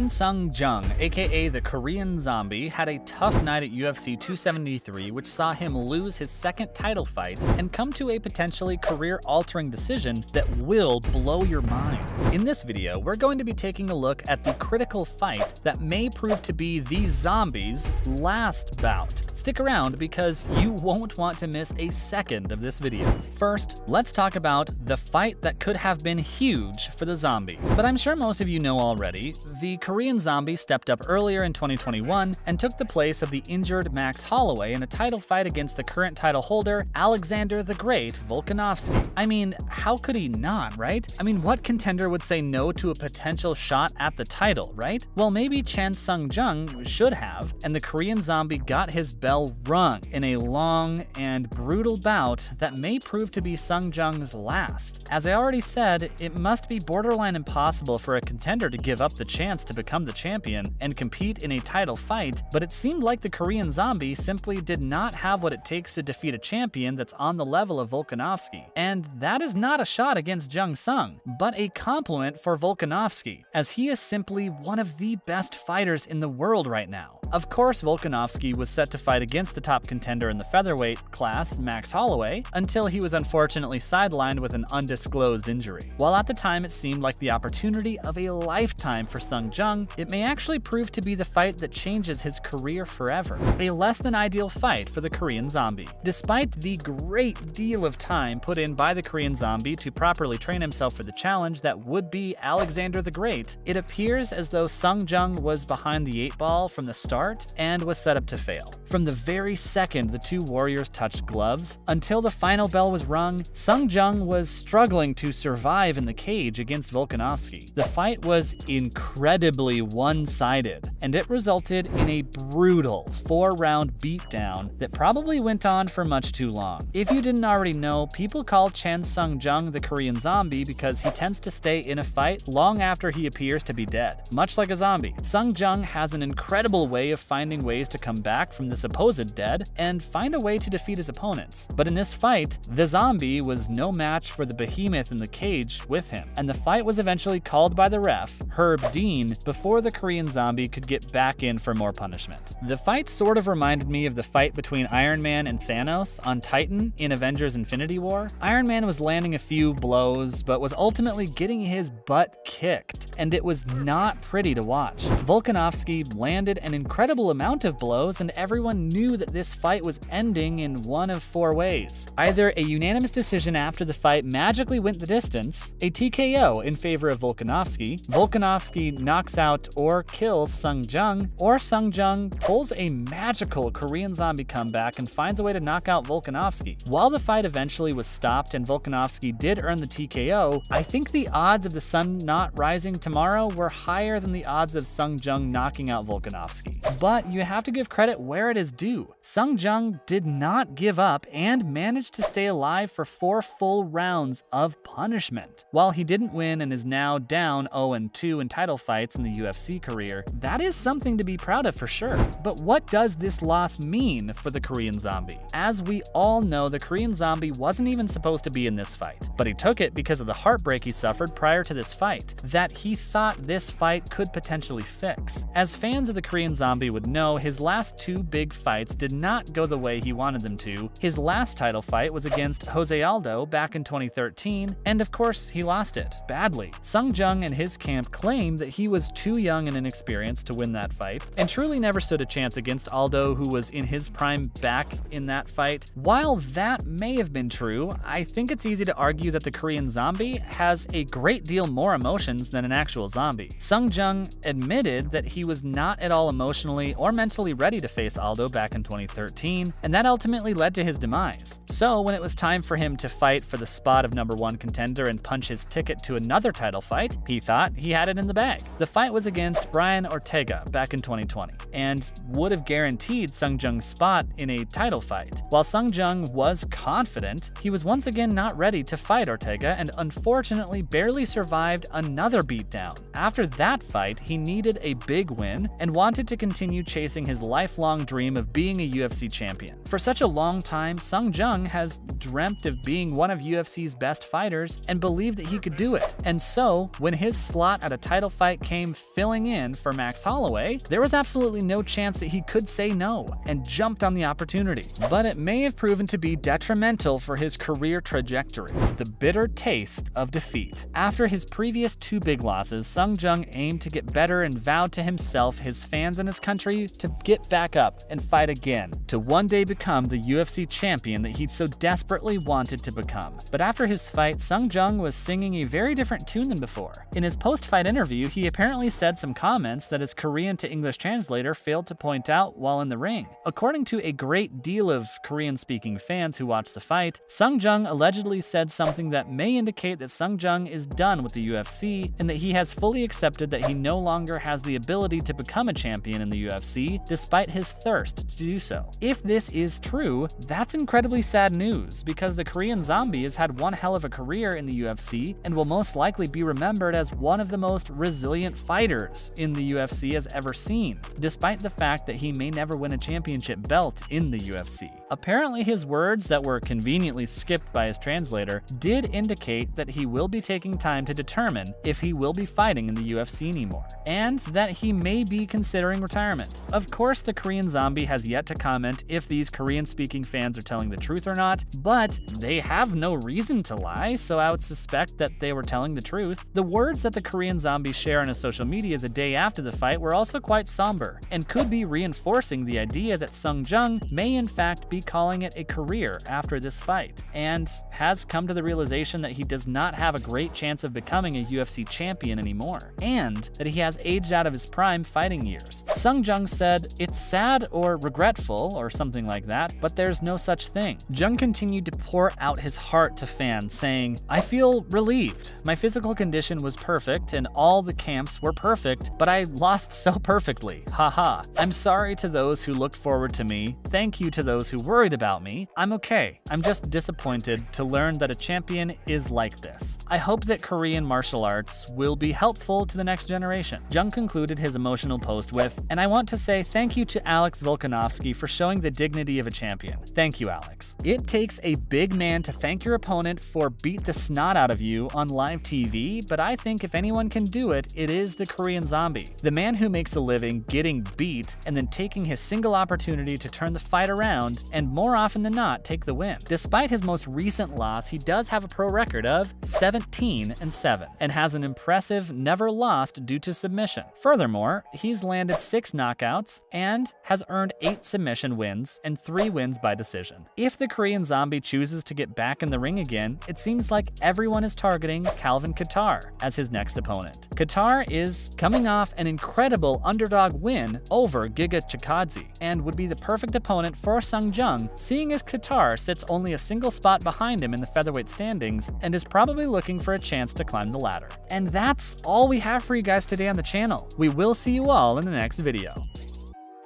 Sung Jung, aka the Korean Zombie, had a tough night at UFC 273, which saw him lose his second title fight and come to a potentially career-altering decision that will blow your mind. In this video, we're going to be taking a look at the critical fight that may prove to be the Zombie's last bout. Stick around because you won't want to miss a second of this video. First, let's talk about the fight that could have been huge for the Zombie. But I'm sure most of you know already, the Korean Zombie stepped up earlier in 2021 and took the place of the injured Max Holloway in a title fight against the current title holder, Alexander the Great Volkanovski. I mean, how could he not, right? I mean, what contender would say no to a potential shot at the title, right? Well, maybe Sung Jung should have, and the Korean Zombie got his bell rung in a long and brutal bout that may prove to be Sung Jung's last. As I already said, it must be borderline impossible for a contender to give up the chance to become the champion and compete in a title fight, but it seemed like the Korean Zombie simply did not have what it takes to defeat a champion that's on the level of Volkanovski. And that is not a shot against Sung, but a compliment for Volkanovski, as he is simply one of the best fighters in the world right now. Of course, Volkanovski was set to fight against the top contender in the featherweight class, Max Holloway, until he was unfortunately sidelined with an undisclosed injury. While at the time it seemed like the opportunity of a lifetime for Sung Jung, it may actually prove to be the fight that changes his career forever. A less than ideal fight for the Korean Zombie. Despite the great deal of time put in by the Korean Zombie to properly train himself for the challenge that would be Alexander the Great, it appears as though Sung Jung was behind the 8-ball from the start and was set up to fail. From the very second the two warriors touched gloves, until the final bell was rung, Sung Jung was struggling to survive in the cage against Volkanovski. The fight was incredibly one-sided, and it resulted in a brutal 4-round beatdown that probably went on for much too long. If you didn't already know, people call Sung Jung the Korean Zombie because he tends to stay in a fight long after he appears to be dead. Much like a zombie, Sung Jung has an incredible way of finding ways to come back from the supposed dead and find a way to defeat his opponents. But in this fight, the Zombie was no match for the behemoth in the cage with him, and the fight was eventually called by the ref, Herb Dean, before the Korean Zombie could get back in for more punishment. The fight sort of reminded me of the fight between Iron Man and Thanos on Titan in Avengers Infinity War. Iron Man was landing a few blows, but was ultimately getting his butt kicked, and it was not pretty to watch. Volkanovski landed an incredible amount of blows, and everyone knew that this fight was ending in one of 4 ways. Either a unanimous decision after the fight magically went the distance, a TKO in favor of Volkanovski, Volkanovski knocks out or kills Sung Jung, or Sung Jung pulls a magical Korean Zombie comeback and finds a way to knock out Volkanovski. While the fight eventually was stopped and Volkanovski did earn the TKO, I think the odds of the sun not rising tomorrow were higher than the odds of Sung Jung knocking out Volkanovski. But you have to give credit where it is due. Sung Jung did not give up and managed to stay alive for 4 full rounds of punishment. While he didn't win and is now down 0-2 in title fights in the UFC career, that is something to be proud of for sure. But what does this loss mean for the Korean Zombie? As we all know, the Korean Zombie wasn't even supposed to be in this fight, but he took it because of the heartbreak he suffered prior to this fight that he thought this fight could potentially fix. As fans of the Korean Zombie would know, his last 2 big fights did not go the way he wanted them to. His last title fight was against Jose Aldo back in 2013, and of course he lost it badly. Sung Jung and his camp claimed that he was too young and inexperienced to win that fight, and truly never stood a chance against Aldo, who was in his prime back in that fight. While that may have been true, I think it's easy to argue that the Korean Zombie has a great deal more emotions than an actual zombie. Sung Jung admitted that he was not at all emotionally or mentally ready to face Aldo back in 2013, and that ultimately led to his demise. So when it was time for him to fight for the spot of #1 contender and punch his ticket to another title fight, he thought he had it in the bag. The fight was against Brian Ortega, Ortega back in 2020, and would have guaranteed Sung Jung's spot in a title fight. While Sung Jung was confident, he was once again not ready to fight Ortega and unfortunately barely survived another beatdown. After that fight, he needed a big win and wanted to continue chasing his lifelong dream of being a UFC champion. For such a long time, Sung Jung has dreamt of being one of UFC's best fighters and believed that he could do it. And so, when his slot at a title fight came filling in for Max Holloway, there was absolutely no chance that he could say no, and jumped on the opportunity. But it may have proven to be detrimental for his career trajectory. The bitter taste of defeat. After his previous 2 big losses, Sung Jung aimed to get better and vowed to himself, his fans, and his country to get back up and fight again, to one day become the UFC champion that he so desperately wanted to become. But after his fight, Sung Jung was singing a very different tune than before. In his post-fight interview, he apparently said some comments that his Korean to English translator failed to point out while in the ring. According to a great deal of Korean-speaking fans who watched the fight, Sung Jung allegedly said something that may indicate that Sung Jung is done with the UFC and that he has fully accepted that he no longer has the ability to become a champion in the UFC despite his thirst to do so. If this is true, that's incredibly sad news because the Korean Zombie has had one hell of a career in the UFC and will most likely be remembered as one of the most resilient fighters in the UFC has ever seen, despite the fact that he may never win a championship belt in the UFC. Apparently, his words that were conveniently skipped by his translator did indicate that he will be taking time to determine if he will be fighting in the UFC anymore, and that he may be considering retirement. Of course, the Korean Zombie has yet to comment if these Korean-speaking fans are telling the truth or not, but they have no reason to lie, so I would suspect that they were telling the truth. The words that the Korean Zombie shared on his social media the day after the fight were also quite somber, and could be reinforcing the idea that Sung Jung may in fact be calling it a career after this fight, and has come to the realization that he does not have a great chance of becoming a UFC champion anymore, and that he has aged out of his prime fighting years. Sung Jung said, "It's sad or regretful," or something like that, but there's no such thing. Jung continued to pour out his heart to fans, saying, "I feel relieved. My physical condition was perfect and all the camps were perfect, but I lost so perfectly. Haha. I'm sorry to those who looked forward to me. Thank you to those who worried about me. I'm okay. I'm just disappointed to learn that a champion is like this. I hope that Korean martial arts will be helpful to the next generation." Jung concluded his emotional post with, "And I want to say thank you to Alex Volkanovski for showing the dignity of a champion. Thank you, Alex. It takes a big man to thank your opponent for beat the snot out of you on live TV, but I think if anyone can do it, it is the Korean Zombie. The man who makes a living getting beat and then taking his single opportunity to turn the fight around and more often than not take the win. Despite his most recent loss, he does have a pro record of 17-7 and has an impressive never lost due to submission. Furthermore, he's landed 6 knockouts and has earned 8 submission wins and 3 wins by decision. If the Korean Zombie chooses to get back in the ring again, it seems like everyone is targeting Calvin Kattar as his next opponent. Kattar is coming off an incredible underdog win over Giga Chikadze and would be the perfect opponent for Sung Jung, seeing as Kattar sits only a single spot behind him in the featherweight standings and is probably looking for a chance to climb the ladder. And that's all we have for you guys today on the channel. We will see you all in the next video.